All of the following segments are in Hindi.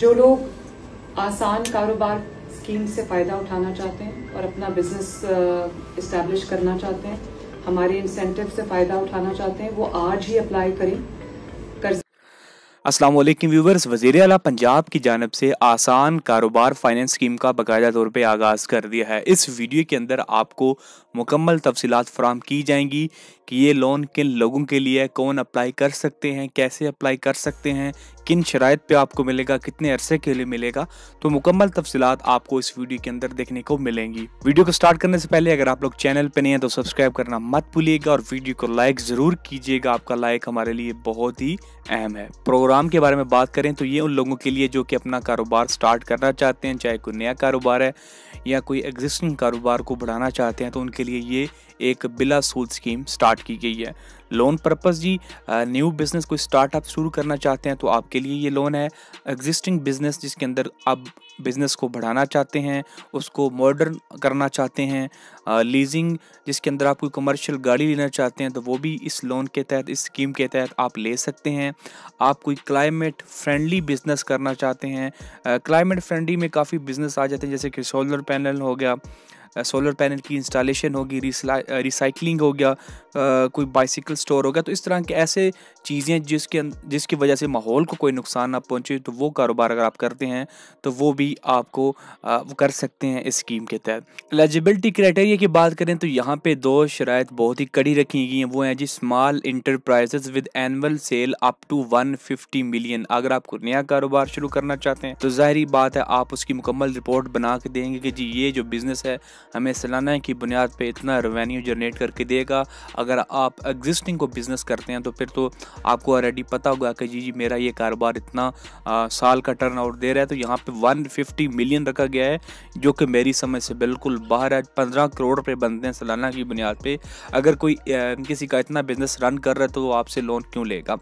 जो लोग आसान कारोबार स्कीम से फ़ायदा उठाना चाहते हैं और अपना बिजनेस इस्टेब्लिश करना चाहते हैं, हमारे इंसेंटिव से फ़ायदा उठाना चाहते हैं, वो आज ही अप्लाई करें। अस्सलाम वालेकुम व्यूवर्स, वज़ीर आला पंजाब की जानिब से आसान कारोबार फाइनेंस स्कीम का बाकायदा तौर पे आगाज़ कर दिया है। इस वीडियो के अंदर आपको मुकम्मल तफसीलात फराहम की जाएंगी कि ये लोन किन लोगों के लिए, कौन अप्लाई कर सकते हैं, कैसे अप्लाई कर सकते हैं, किन शराइत पे आपको मिलेगा, कितने अरसे के लिए मिलेगा। तो मुकम्मल तफसीलात आपको इस वीडियो के अंदर देखने को मिलेंगी। वीडियो को स्टार्ट करने से पहले अगर आप लोग चैनल पे नहीं हैं तो सब्सक्राइब करना मत भूलिएगा और वीडियो को लाइक ज़रूर कीजिएगा। आपका लाइक हमारे लिए बहुत ही अहम है। प्रोग्राम के बारे में बात करें तो ये उन लोगों के लिए जो कि अपना कारोबार स्टार्ट करना चाहते हैं, चाहे कोई नया कारोबार है या कोई एग्जिस्टिंग कारोबार को बढ़ाना चाहते हैं, तो उनके लिए ये एक बिला सूद स्कीम स्टार्ट की गई है। लोन पर्पस जी, न्यू बिजनेस कोई स्टार्टअप शुरू करना चाहते हैं तो आपके लिए ये लोन है। एग्जिस्टिंग बिजनेस जिसके अंदर आप बिजनेस को बढ़ाना चाहते हैं, उसको मॉडर्न करना चाहते हैं, लीजिंग जिसके अंदर आप कोई कमर्शियल गाड़ी लेना चाहते हैं तो वो भी इस लोन के तहत, इस स्कीम के तहत आप ले सकते हैं। आप कोई क्लाइमेट फ्रेंडली बिजनेस करना चाहते हैं, क्लाइमेट फ्रेंडली में काफ़ी बिजनेस आ जाते हैं, जैसे कि सोलर पैनल हो गया, सोलर पैनल की इंस्टॉलेशन होगी, रिसाइकलिंग हो गया, कोई बाइसिकल स्टोर हो गया। तो इस तरह के ऐसे चीज़ें जिसकी वजह से माहौल को कोई नुकसान ना पहुंचे, तो वो कारोबार अगर आप करते हैं तो वो भी आपको वो कर सकते हैं इस स्कीम के तहत। एलिजिबिलिटी क्राइटेरिया की बात करें तो यहाँ पे दो शराइत बहुत ही कड़ी रखी गई हैं। वो हैं जी, small enterprises with annual sale up to 150 million. अगर आप नया कारोबार शुरू करना चाहते हैं तो जाहिर बात है आप उसकी मुकम्मल रिपोर्ट बना के देंगे कि जी ये जो बिज़नेस है हमें सालाना की बुनियाद पे इतना रेवेन्यू जनरेट करके देगा। अगर आप एग्जिस्टिंग को बिज़नेस करते हैं तो फिर तो आपको ऑलरेडी पता होगा कि जी मेरा ये कारोबार इतना साल का टर्नओवर दे रहा है। तो यहाँ पे 150 मिलियन रखा गया है, जो कि मेरी समझ से बिल्कुल बाहर है। 15 करोड़ रुपये बनते हैं सालाना की बुनियाद पे। अगर कोई किसी का इतना बिजनेस रन कर रहा है तो वो आपसे लोन क्यों लेगा।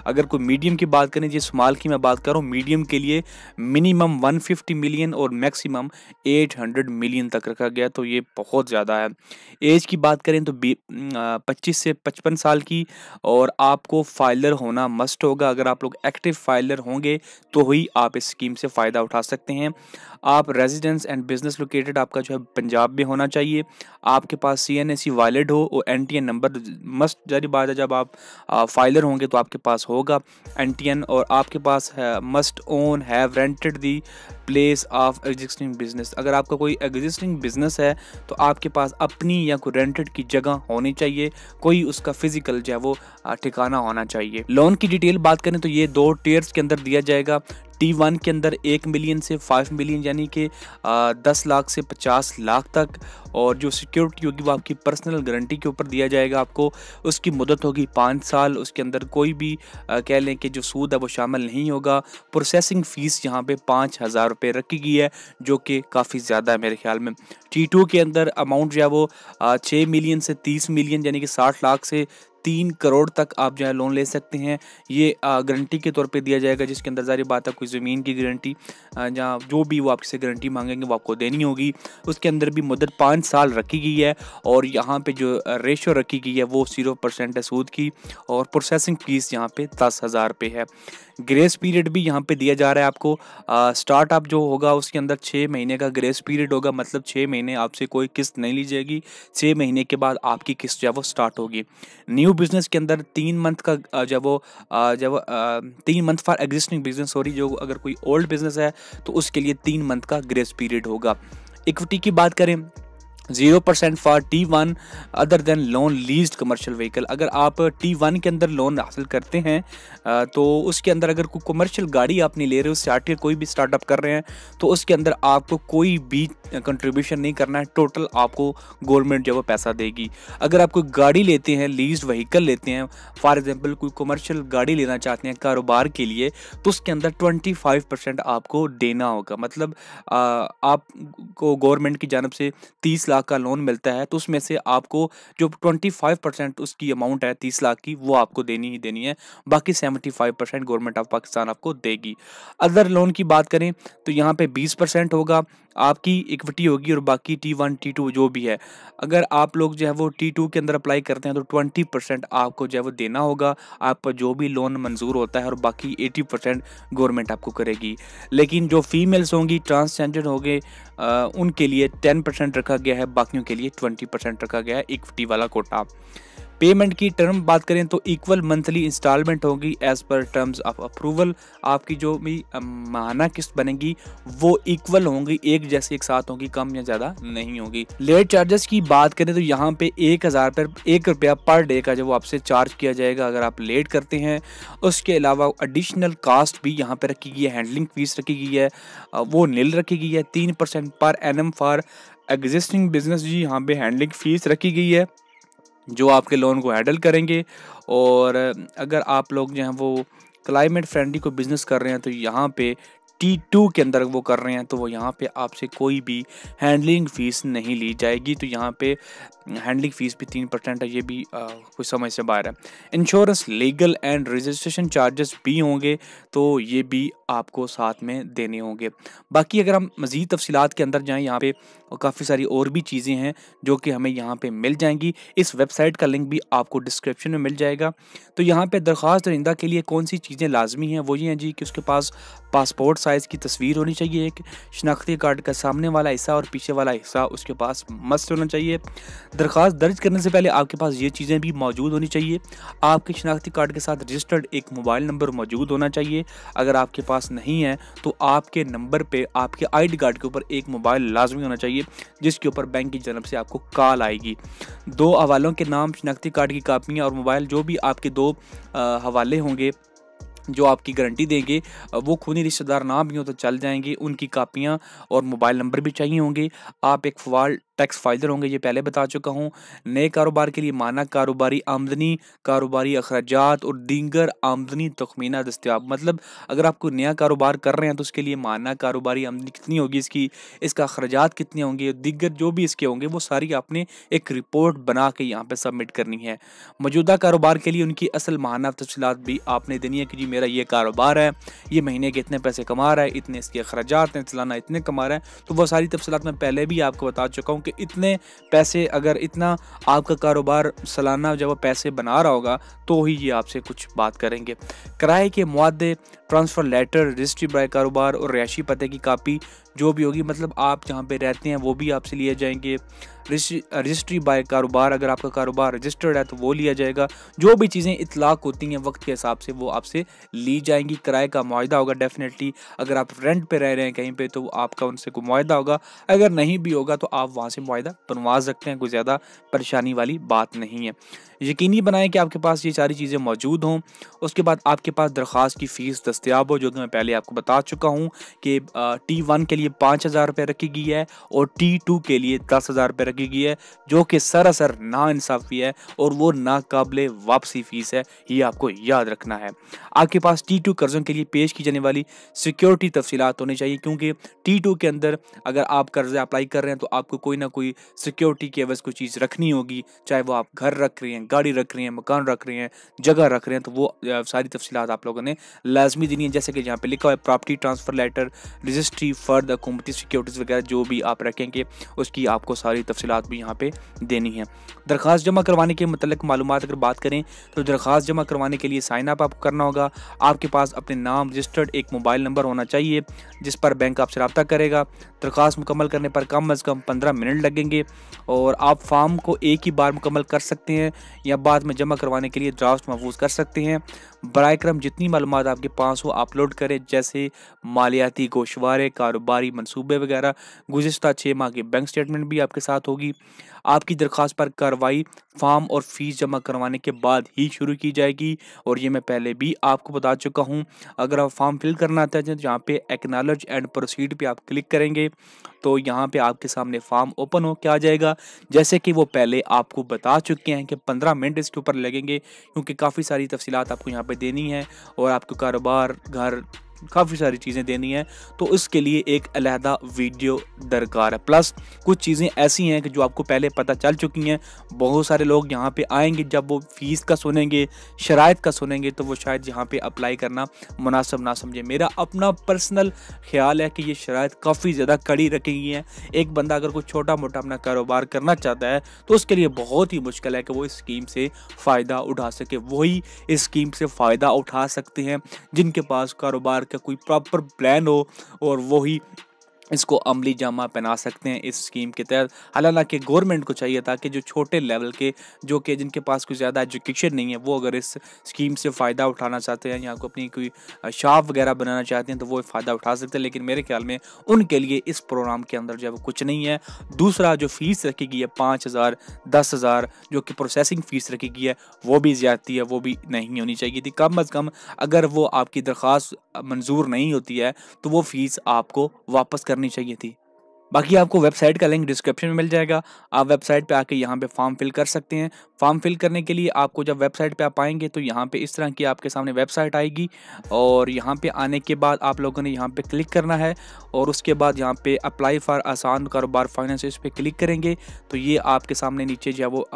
अगर कोई मीडियम की बात करें, जी स्मॉल की मैं बात कर रहा हूँ, मीडियम के लिए मिनिमम 150 मिलियन और मैक्सिमम 800 मिलियन तक रखा गया, तो ये बहुत ज़्यादा है। एज की बात करें तो 25 से 55 साल की, और आपको फाइलर होना मस्ट होगा। अगर आप लोग एक्टिव फाइलर होंगे तो ही आप इस स्कीम से फ़ायदा उठा सकते हैं। आप रेजिडेंस एंड बिजनेस लोकेटेड आपका जो है पंजाब में होना चाहिए। आपके पास CNSE वैलिड हो और NTN नंबर मस्ट, जारी बात है जब आप फाइलर होंगे तो आपके पास होगा NTN, और आपके पास must own have rented the place of existing business. अगर आपका कोई एग्जिस्टिंग बिजनेस है तो आपके पास अपनी या कोई रेंटेड की जगह होनी चाहिए, कोई उसका फिजिकल जो है वो ठिकाना होना चाहिए। लोन की डिटेल बात करें तो ये 2 टियर्स के अंदर दिया जाएगा। T1 के अंदर 1 मिलियन से 5 मिलियन यानी कि 10 लाख से 50 लाख तक, और जो सिक्योरिटी होगी वो आपकी पर्सनल गारंटी के ऊपर दिया जाएगा आपको। उसकी मुद्दत होगी 5 साल। उसके अंदर कोई भी कह लें कि जो सूद है वो शामिल नहीं होगा। प्रोसेसिंग फ़ीस यहाँ पे 5,000 रुपये रखी गई है, जो कि काफ़ी ज़्यादा है मेरे ख्याल में। T2 के अंदर अमाउंट जो है वो 6 मिलियन से 30 मिलियन यानी कि 60 लाख से 3 करोड़ तक आप जो है लोन ले सकते हैं। ये गारंटी के तौर पे दिया जाएगा, जिसके अंदर ज़ाहिर बात है कोई ज़मीन की गारंटी, जहाँ जो भी वो आपसे गारंटी मांगेंगे वो आपको देनी होगी। उसके अंदर भी मुद्दत 5 साल रखी गई है, और यहाँ पे जो रेशो रखी गई है वो 0% है सूद की, और प्रोसेसिंग फ़ीस यहाँ पे 10,000 रुपये है। ग्रेस पीरियड भी यहाँ पे दिया जा रहा है आपको। स्टार्टअप जो होगा उसके अंदर 6 महीने का ग्रेस पीरियड होगा, मतलब 6 महीने आपसे कोई किस्त नहीं ली जाएगी। 6 महीने के बाद आपकी किस्त जो है वो स्टार्ट होगी। न्यू बिजनेस के अंदर 3 मंथ का जब 3 month for existing business, sorry, जो अगर कोई ओल्ड बिजनेस है तो उसके लिए 3 मंथ का ग्रेस पीरियड होगा। इक्विटी की बात करें 0% for T1 other than loan leased commercial vehicle. अगर आप T1 के अंदर लोन हासिल करते हैं तो उसके अंदर अगर कोई कमर्शियल गाड़ी आप नहीं ले रहे हो, स्टार्ट कोई भी स्टार्टअप कर रहे हैं, तो उसके अंदर आपको कोई भी कंट्रीब्यूशन नहीं करना है। टोटल आपको गवर्नमेंट जो वो पैसा देगी। अगर आप कोई गाड़ी लेते हैं, लीज्ड व्हीकल लेते हैं, फॉर एग्जांपल कोई कमर्शियल गाड़ी लेना चाहते हैं कारोबार के लिए, तो उसके अंदर 25% आपको देना होगा। मतलब आपको गवर्नमेंट की जानब से 30 लाख का लोन मिलता है, तो उसमें से आपको जो 25% उसकी अमाउंट है 30 लाख की, वो आपको देनी ही देनी है। बाकी 75% गवर्नमेंट ऑफ पाकिस्तान आपको देगी। अदर लोन की बात करें तो यहाँ पे 20% होगा, आपकी इक्विटी होगी और बाकी T1 T2 जो भी है, अगर आप लोग जो है वो T2 के अंदर अप्लाई करते हैं तो 20% आपको जो है वो देना होगा, आप जो भी लोन मंजूर होता है, और बाकी 80% गवर्नमेंट आपको करेगी। लेकिन जो फीमेल्स होंगी, ट्रांसजेंडर होंगे, उनके लिए 10% रखा गया है, बाकियों के लिए 20% रखा गया है इक्विटी वाला कोटा। पेमेंट की टर्म बात करें तो इक्वल मंथली इंस्टॉलमेंट होगी as per terms of approval. आपकी जो भी माहाना किस्त बनेगी वो इक्वल होंगी, एक जैसी एक साथ होगी, कम या ज़्यादा नहीं होगी। लेट चार्जेस की बात करें तो यहाँ पे 1000 पर ₹1 पर डे का जो वो आपसे चार्ज किया जाएगा अगर आप लेट करते हैं। उसके अलावा एडिशनल कास्ट भी यहाँ पे रखी गई है, हैंडलिंग फीस रखी गई है, वो नील रखी गई है। 3% per annum for existing business जी यहाँ पे हैंडलिंग फीस रखी गई है जो आपके लोन को हैंडल करेंगे। और अगर आप लोग जो हैं वो क्लाइमेट फ्रेंडली को बिज़नेस कर रहे हैं तो यहाँ पे T2 के अंदर वो कर रहे हैं तो वो यहाँ पे आपसे कोई भी हैंडलिंग फ़ीस नहीं ली जाएगी। तो यहाँ पे हैंडलिंग फ़ीस भी 3% है, ये भी कुछ समझ से बाहर है। Insurance, legal and registration charges भी होंगे तो ये भी आपको साथ में देने होंगे। बाकी अगर हम मज़ीद तफसीलात के अंदर जाएँ, यहाँ पे काफ़ी सारी और भी चीज़ें हैं जो कि हमें यहाँ पे मिल जाएंगी। इस वेबसाइट का लिंक भी आपको डिस्क्रिप्शन में मिल जाएगा। तो यहाँ पे दरख्वास्त दरिंदा के लिए कौन सी चीज़ें लाजमी हैं, वो ये हैं जी कि उसके पास पासपोर्ट साइज़ की तस्वीर होनी चाहिए, एक शनाख्ती कार्ड का सामने वाला हिस्सा और पीछे वाला हिस्सा उसके पास मस्त होना चाहिए। दरख्वास्त दर्ज करने से पहले आपके पास ये चीज़ें भी मौजूद होनी चाहिए। आपके शनाख्ती कार्ड के साथ रजिस्टर्ड एक मोबाइल नंबर मौजूद होना चाहिए। अगर आपके पास नहीं है तो आपके नंबर पे आपके ID कार्ड के ऊपर एक मोबाइल लाजमी होना चाहिए जिसके ऊपर बैंक की जानब से आपको कॉल आएगी। 2 हवालों के नाम, शनाख्ती कार्ड की कापियाँ और मोबाइल, जो भी आपके 2 हवाले होंगे जो आपकी गारंटी देंगे, वो खूनी रिश्तेदार ना भी हो तो चल जाएंगे, उनकी कापियाँ और मोबाइल नंबर भी चाहिए होंगे। आप एक फवाल टैक्स फाइलर होंगे, ये पहले बता चुका हूँ। नए कारोबार के लिए माना कारोबारी आमदनी, कारोबारी अखराजात और दीगर आमदनी तखमीना दस्तियाब। मतलब अगर आप कोई नया कारोबार कर रहे हैं तो उसके लिए माना कारोबारी आमदनी कितनी होगी, इसका अखराजात कितने होंगे, दीगर जो भी इसके होंगे वो सारी आपने एक रिपोर्ट बना के यहाँ पे सबमिट करनी है। मौजूदा कारोबार के लिए उनकी असल माहाना तफसीलात भी आपने देनी है कि जी मेरा ये कारोबार है, ये महीने के इतने पैसे कमा रहा है, इतने इसके अखराजात हैं, सालाना इतने कमा रहा है। तो वो सारी तफसीलात मैं पहले भी आपको बता चुका हूँ कि इतने पैसे, अगर इतना आपका कारोबार सालाना जब वो पैसे बना रहा होगा तो ही ये आपसे कुछ बात करेंगे। किराए के मुआदे, ट्रांसफ़र लेटर, रजिस्ट्री बाय कारोबार और रिहायशी पते की कापी जो भी होगी, मतलब आप जहाँ पे रहते हैं वो भी आपसे लिए जाएंगे। रजिस्ट्री बाय कारोबार, अगर आपका कारोबार रजिस्टर्ड है तो वो लिया जाएगा। जो भी चीज़ें इतलाक होती हैं वक्त के हिसाब से वो आपसे ली जाएंगी। किराए का मुआहदा होगा डेफिनेटली, अगर आप रेंट पे रह रहे हैं कहीं पे तो आपका उनसे कोई मुआहदा होगा, अगर नहीं भी होगा तो आप वहाँ से मुआहदा बनवा सकते हैं, कोई ज़्यादा परेशानी वाली बात नहीं है। यकीनी बनाएं कि आपके पास ये सारी चीज़ें मौजूद हों। उसके बाद आपके पास दरख्वास्त की फ़ीस दस्तियाब हो, जो कि मैं पहले आपको बता चुका हूँ कि T1 के लिए 5000 रुपये रखी गई है और T2 के लिए 10,000 रुपये रखी गई है, जो कि सरासर नाइंसाफ़ी है और वो नाकाबिले वापसी फ़ीस है, ये आपको याद रखना है। आपके पास T2 कर्ज़ों के लिए पेश की जाने वाली सिक्योरिटी तफसीलात होनी चाहिए, क्योंकि T2 के अंदर अगर आप कर्ज़े अप्लाई कर रहे हैं तो आपको कोई ना कोई सिक्योरिटी की एवज़ कोई चीज़ रखनी होगी, चाहे वो आप घर रख रहे हैं, गाड़ी रख रहे हैं, मकान रख रहे हैं, जगह रख रहे हैं, तो वो सारी तफसीलात आप लोगों ने लाजमी देनी है। जैसे कि यहाँ पे लिखा हुआ है property transfer letter, registry for the हुकूमती सिक्योरिटीज़ वगैरह जो भी आप रखेंगे उसकी आपको सारी तफसीलात भी यहाँ पे देनी है। दरख्वास्त जमा करवाने के मतलब मालूमात अगर बात करें तो दरख्वास्त जमा करवाने के लिए साइन अप आपको करना होगा। आपके पास अपने नाम रजिस्टर्ड एक मोबाइल नंबर होना चाहिए जिस पर बैंक आपसे रब्ता करेगा। दरख्वास्त मुकम्मल करने पर कम अज़ कम 15 मिनट लगेंगे और आप फॉर्म को एक ही बार मुकम्मल कर सकते हैं या बाद में जमा करवाने के लिए ड्राफ्ट महफूज कर सकते हैं। बराए करम जितनी मालूमात आपके पास हो अपलोड करें, जैसे मालियाती गोशवारे, कारोबारी मंसूबे वगैरह। गुज़िश्ता 6 माह की बैंक स्टेटमेंट भी आपके साथ होगी। आपकी दरख्वास्त पर कार्रवाई फॉर्म और फीस जमा करवाने के बाद ही शुरू की जाएगी और ये मैं पहले भी आपको बता चुका हूँ। अगर आप फॉर्म फिल करना चाहते हैं तो यहाँ पे एक्नॉलेज एंड प्रोसीड पे आप क्लिक करेंगे तो यहाँ पे आपके सामने फॉर्म ओपन हो के आ जाएगा। जैसे कि वो पहले आपको बता चुके हैं कि 15 मिनट इसके ऊपर लगेंगे, क्योंकि काफ़ी सारी तफसीलात आपको यहाँ पे देनी है और आपको कारोबार, घर, काफ़ी सारी चीज़ें देनी है, तो इसके लिए एक अलहदा वीडियो दरकार है। प्लस कुछ चीज़ें ऐसी हैं कि जो आपको पहले पता चल चुकी हैं। बहुत सारे लोग यहाँ पे आएंगे, जब वो फ़ीस का सुनेंगे, शराइत का सुनेंगे, तो वो शायद यहाँ पे अप्लाई करना मुनासिब ना समझे। मेरा अपना पर्सनल ख्याल है कि ये शराइत काफ़ी ज़्यादा कड़ी रखी गई हैं। एक बंदा अगर कोई छोटा मोटा अपना कारोबार करना चाहता है तो उसके लिए बहुत ही मुश्किल है कि वो इस स्कीम से फ़ायदा उठा सके। वही इस स्कीम से फ़ायदा उठा सकते हैं जिनके पास कारोबार का कोई प्रॉपर प्लान हो, और वही इसको अमली जामा पहना सकते हैं इस स्कीम के तहत। हालांकि गवर्नमेंट को चाहिए था कि जो छोटे लेवल के, जो कि जिनके पास कोई ज़्यादा एजुकेशन नहीं है, वो अगर इस स्कीम से फ़ायदा उठाना चाहते हैं या को अपनी कोई शॉप वगैरह बनाना चाहते हैं तो वो फ़ायदा उठा सकते हैं। लेकिन मेरे ख्याल में उनके लिए इस प्रोग्राम के अंदर जो है वो कुछ नहीं है। दूसरा, जो फ़ीस रखी गई है 5,000 10,000 जो कि प्रोसेसिंग फ़ीस रखी गई है, वो भी ज़्यादती है, वो भी नहीं होनी चाहिए थी। कम अज़ कम अगर वो आपकी दरख्वास्त मंजूर नहीं होती है तो वो फ़ीस आपको वापस करनी चाहिए थी। बाकी आपको वेबसाइट का लिंक डिस्क्रिप्शन में मिल जाएगा। आप वेबसाइट पे आके यहाँ पे फॉर्म फिल कर सकते हैं। फॉर्म फिल करने के लिए आपको जब वेबसाइट पे आप आएंगे तो यहाँ पे इस तरह की आपके सामने वेबसाइट आएगी, और यहाँ पे आने के बाद आप लोगों ने यहाँ पे क्लिक करना है, और उसके बाद यहाँ पे अप्लाई फॉर आसान कारोबार फाइनेंस, इस पर क्लिक करेंगे तो ये आपके सामने नीचे जो है वो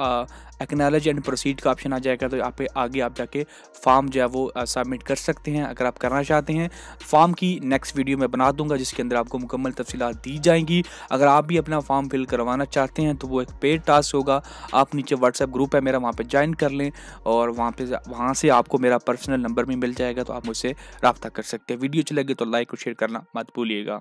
एक्नॉलेज एंड प्रोसीड का ऑप्शन आ जाएगा। तो यहाँ पे आगे आप जाके फॉर्म जो है वो सबमिट कर सकते हैं अगर आप करना चाहते हैं। फॉर्म की नेक्स्ट वीडियो में बना दूंगा जिसके अंदर आपको मुकम्मल तफसीलात दी जाएंगी। अगर आप भी अपना फॉर्म फिल करवाना चाहते हैं तो वो एक पेड टास्क होगा। आप नीचे व्हाट्सएप ग्रुप है मेरा, वहाँ पे ज्वाइन कर लें, और वहाँ से आपको मेरा पर्सनल नंबर भी मिल जाएगा, तो आप मुझसे रब्ता कर सकते हैं। वीडियो अच्छी लगे तो लाइक और शेयर करना मत भूलिएगा।